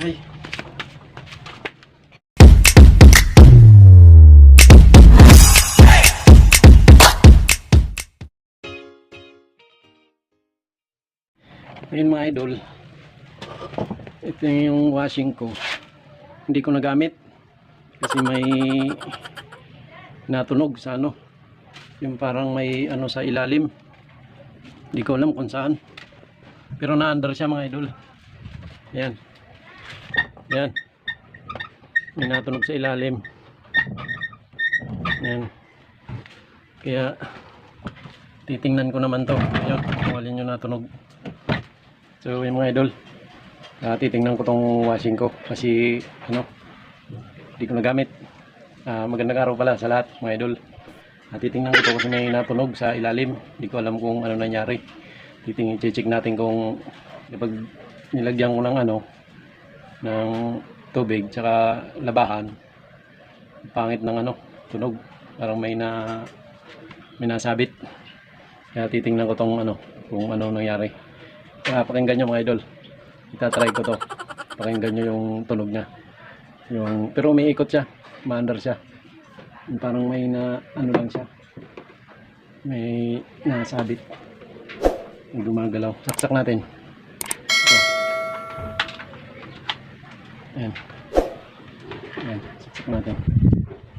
Ay. Ayun mga idol, ito yung washing ko, hindi ko nagamit kasi may natunog sa ano, yung parang may ano sa ilalim, hindi ko alam kung saan, pero na-under siya mga idol. Yan, yan, may natunog sa ilalim. Yan, kaya titingnan ko naman to, yun, kung alin yung natunog. So yung mga idol, titingnan ko tong washing ko kasi ano, hindi ko nagamit. Magandang araw pala sa lahat mga idol. Titingnan ko to kasi may natunog sa ilalim, hindi ko alam kung ano nangyari. I-check natin kung pag nilagyan ko ng ano, ng tubig tsaka labahan, pangit ng ano, tunog, parang may nasabit. Kaya titingnan ko tong ano, kung ano nangyari. Pakinggan nyo mga idol, itatry ko to, pakinggan nyo yung tunog nya, yung, pero may ikot siya, maandar siya, parang may na ano lang siya, may nasabit, may gumagalaw. Saksak natin ito. Ayan, ayan, saksak natin,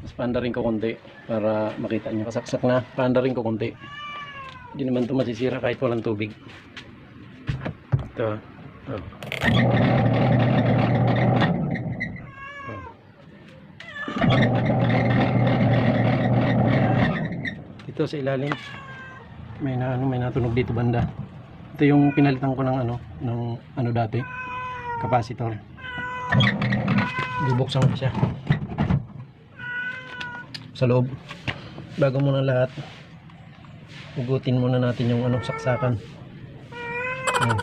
mas paandarin ko konti para makita nyo. Kasaksak na, paandarin ko konti, hindi naman ito masisira kahit walang tubig. Ito. Oh. Ito sa ilalim may natunog dito banda. Ito yung pinalitan ko ng ano dati, capacitor. Bubuksan ko siya sa loob. Bago muna lahat, ugutin muna natin yung saksakan. Ayan.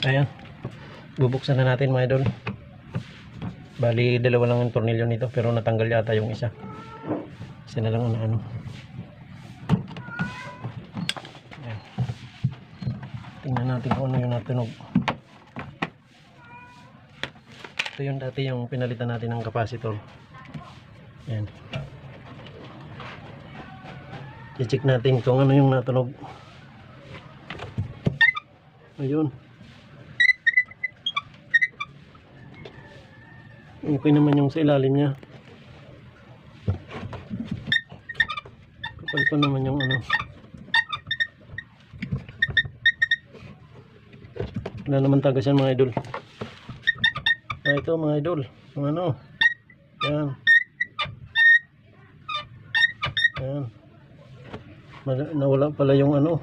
Ayan, bubuksan na natin mga idol. Bali dalawa lang yung tornilyo nito, pero natanggal yata yung isa na lang ano. Ayan. Tingnan natin kung ano yung natunog. Ito yung dati yung pinalitan natin ng capacitor. Ayan, i-check natin kung ano yung natunog. Ayun, okay naman yung sa ilalim niya. Kapal pa naman yung ano. Wala naman tagas yan mga idol. Ito mga idol, yung ano, yan, yan, nawala pala yung ano,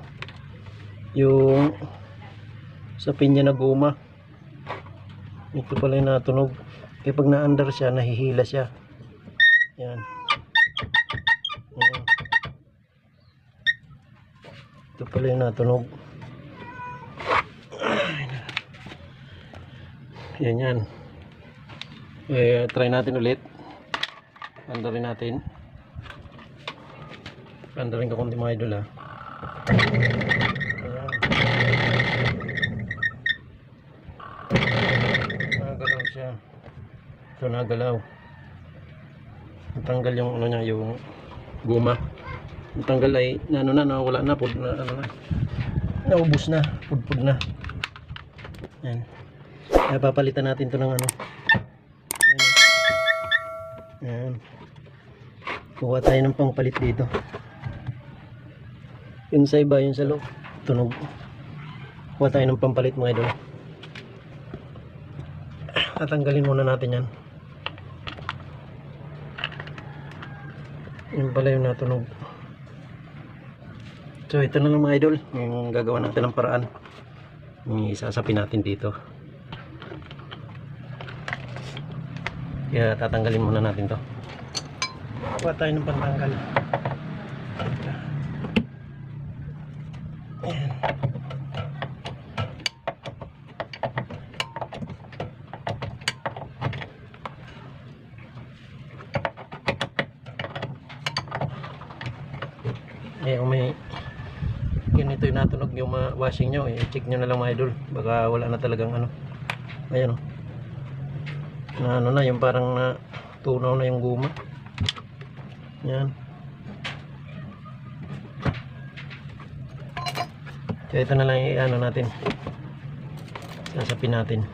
yung sa pinya na guma. Ito pala yung natunog. Kaya pag na-under siya, nahihila siya. Yan. Yan. Ito pala yung natunog. Yan yan. Try natin ulit. Andarin natin. Andarin ko konti mga idol ha. Nagalaw siya. Ito nagalaw. Natanggal yung ano niya, yung guma. Natanggal ay wala na, naubos na, pudpud na. Yan. Kaya papalitan natin ito ng ano. Yan. Kuha tayo ng pangpalit dito. Yun sa iba, yun sa loob, tunog. Kuha tayo ng pampalit mga idol. Tatanggalin muna natin yan. Yun pala yung natunog. So ito na lang mga idol, yung gagawa natin ng paraan. Yung isasapin natin dito. Kaya tatanggalin muna natin to. Kuha tayo ng pantanggal. Ayan. Eh kung may ganito yung natunog yung washing nyo, i-check nyo na lang mga idol, baka wala na talagang ano. Ayan o, na ano na, yung parang na tunaw na yung guma. Yan. Kaya ito na lang i-ano natin, sasapin natin,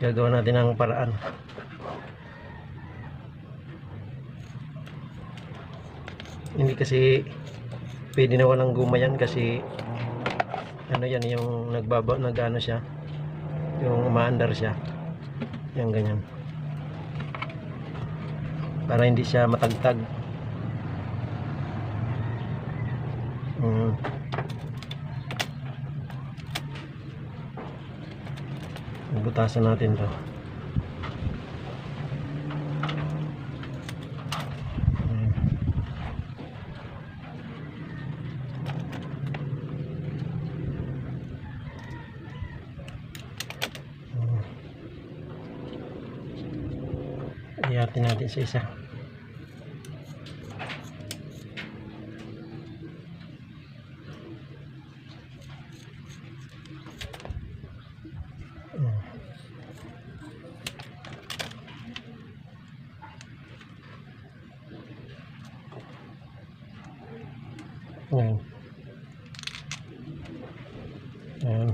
gagawa natin ang paraan. Hindi kasi pwede na walang guma yan, kasi ano yan, yung nagano siya, yung umaandar siya, yung ganyan, para hindi siya matagtag. Butasan natin to. Iyatin natin sa isa. Ayan. Ayan.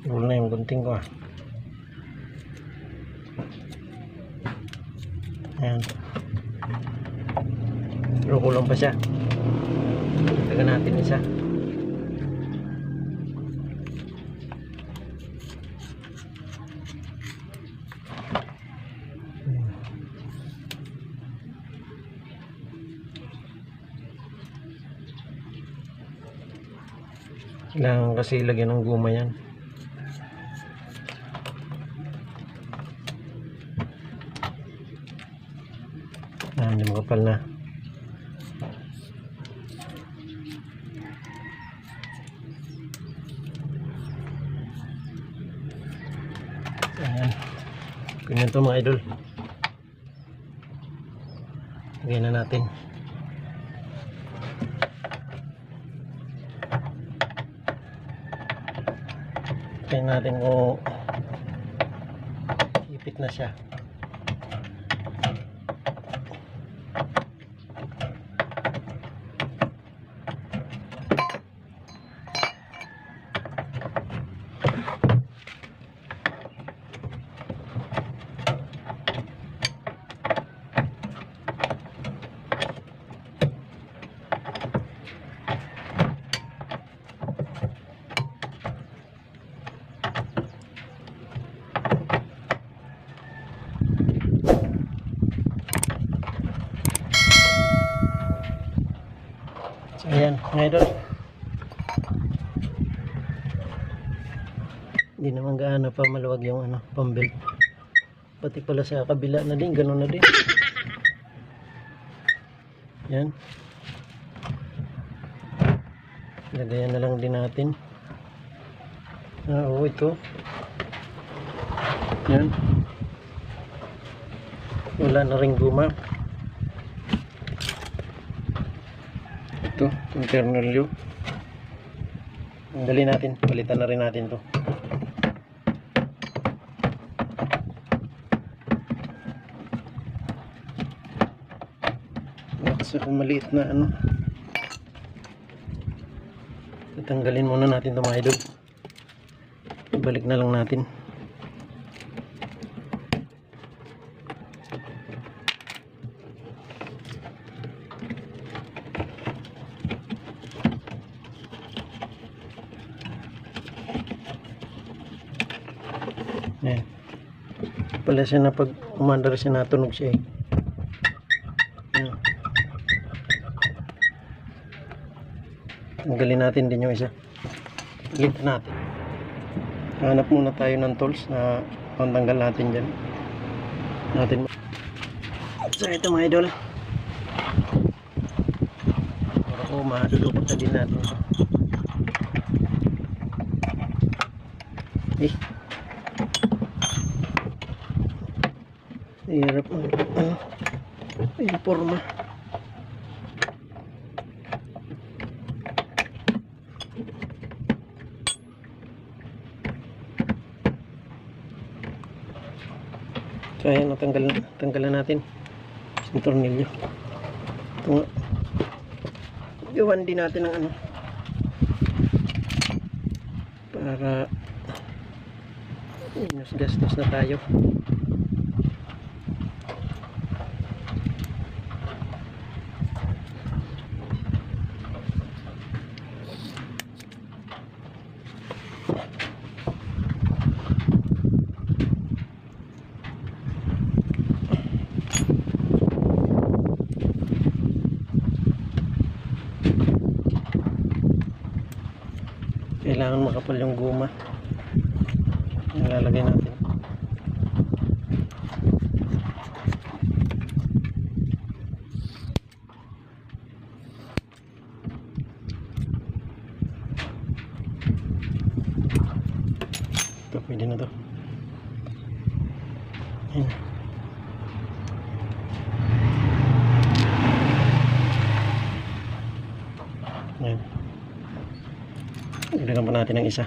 Wala na yung gunting ko ah. Ayan. Pero kulang pa siya. Taga natin isa. Kailangan kasi lagyan ng guma yan. Hindi makapal na. Ayan. Ganyan to mga idol. Lagyan na natin. Tingnan natin kung ipit na siya. Ayan, mga idol. Hindi naman gaano pa maluwag yung ano, pambelt. Pati pala sa kabila na din, gano'n na din. Yan. Lagayan na lang din natin. Oo, ito. Yan. Wala na ring guma. Ito, yung ternilyo. Dali natin, palitan na rin natin to. Nakasa kung maliit na ano. Tatanggalin muna natin to mga idol. Ibalik na lang natin. Ayan. Pala siya na pag umandar siya, natunog siya eh. Ayan. Tanggalin natin din yung isa. Lipat natin. Hanap muna tayo ng tools na pantanggal natin dyan. So ito mga idol. Para ko madudukot na din natin ito. Hirap mo. Yung forma. So ayan, tanggalan natin yung tornilyo. Ito nga, gawan din natin ng ano para minus gastos na tayo. Kailangan makapal yung guma. Ilalagay natin. Ito, pwede na to. Ayan. Ayan. Ilagyan pa natin ng isa.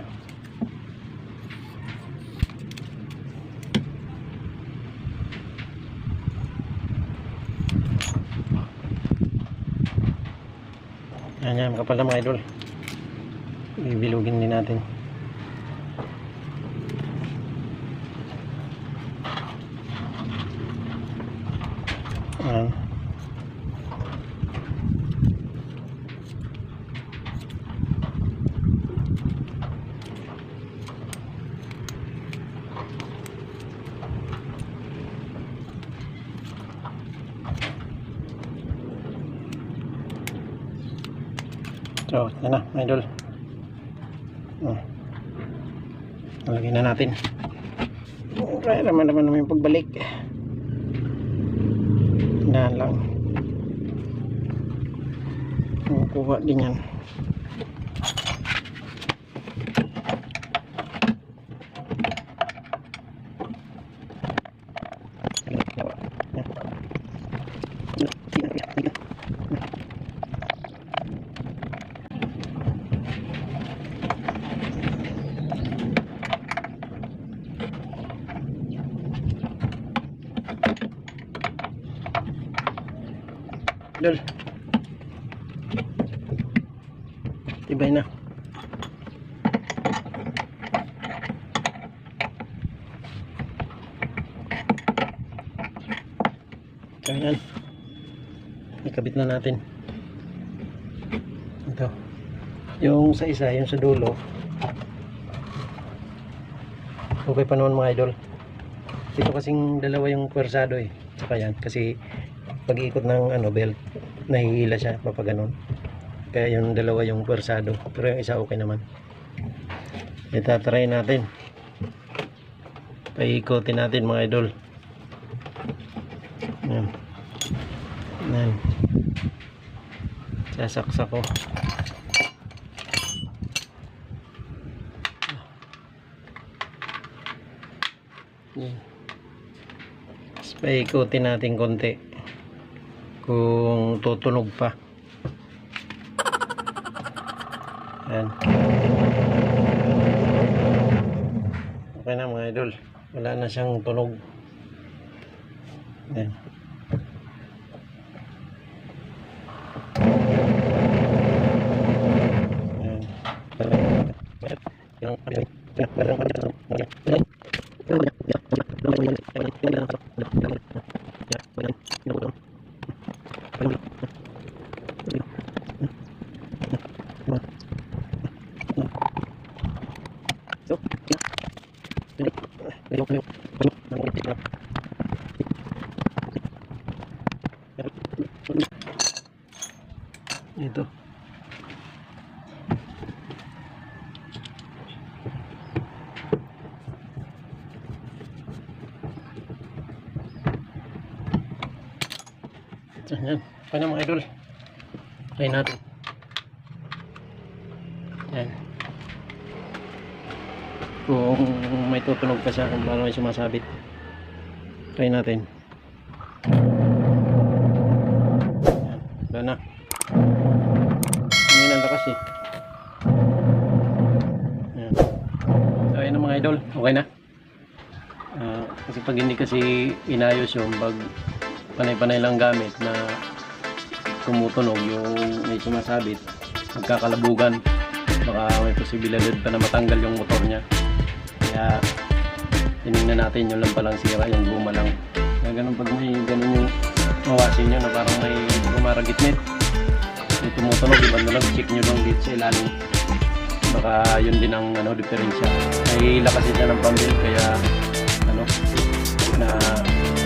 Ayan, makapal na mga idol. Bibilugin din natin. Ayan. So, yan na, mga idol. Nalagay na natin. Kaya naman yung pagbalik. Yan lang. Kukuha din yan. Idol, tibay na. Ayan, ikabit na natin ito. Yung sa isa, yung sa dulo, okay pa naman mga idol. Ito kasing dalawa yung pwersado eh. Saka yan, kasi pag-iikot ng ano, belt, nahihila siya papaganon. Kaya yung dalawa yung pwersado, pero yung isa okay naman. Itatry natin, paikotin natin mga idol. Yan. Yan. Sasaksak ko. Yan. Paikotin natin konti kung tutunog pa. Ayan. Okay na mga idol, wala na siyang tunog. Ayan. Ito. So, yan. Okay na mga idol. Try natin. Yan. Kung may tutunog pa siya, kung paano may sumasabit. Try natin. Yan. Wala na. Hindi na lakas eh. Yan. So ayun na mga idol. Okay na. Kasi pag hindi kasi inayos yung pag panay-panay lang gamit na tumutunog yung may sumasabit, magkakalabugan, baka may posibilidad pa na matanggal yung motor niya. Kaya tinignan natin yung lang palang sira, yung guma lang. Kaya ganun pag may ganun yung mawasin nyo na parang may gumaragitnit, may tumutunog, iba na lang, check nyo lang dito sa ilalim. Baka yun din ang diferensya. May lakasin siya ng pambil, kaya na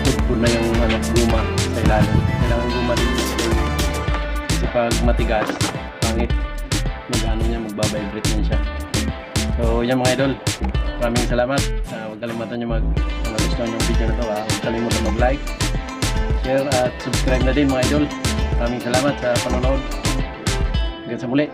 tugpod na yung guma sa ilalim. Kailangan guma din kasi pag matigas, pangit, mag-ano niya, magbabibrate din siya. So yan mga idol, maraming salamat. Huwag kalimutan nyo kung nagustuhan yung video na to, huwag kalimutan mag-like, share at subscribe na din mga idol. Maraming salamat sa panonood. Hanggang sa muli.